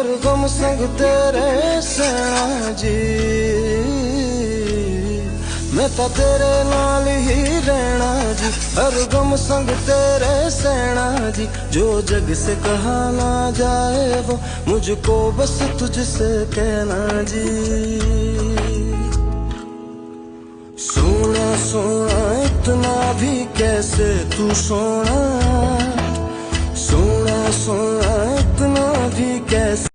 हर गम संग तेरे सैना जी, मैं तो तेरे नाल ही रहना जी। हर गम संग तेरे सहना जी, जो जग से कहा ना जाए वो मुझको बस तुझसे कहना जी। सोना सोना इतना भी कैसे तू सोना, सोना सोना इतना भी कैसे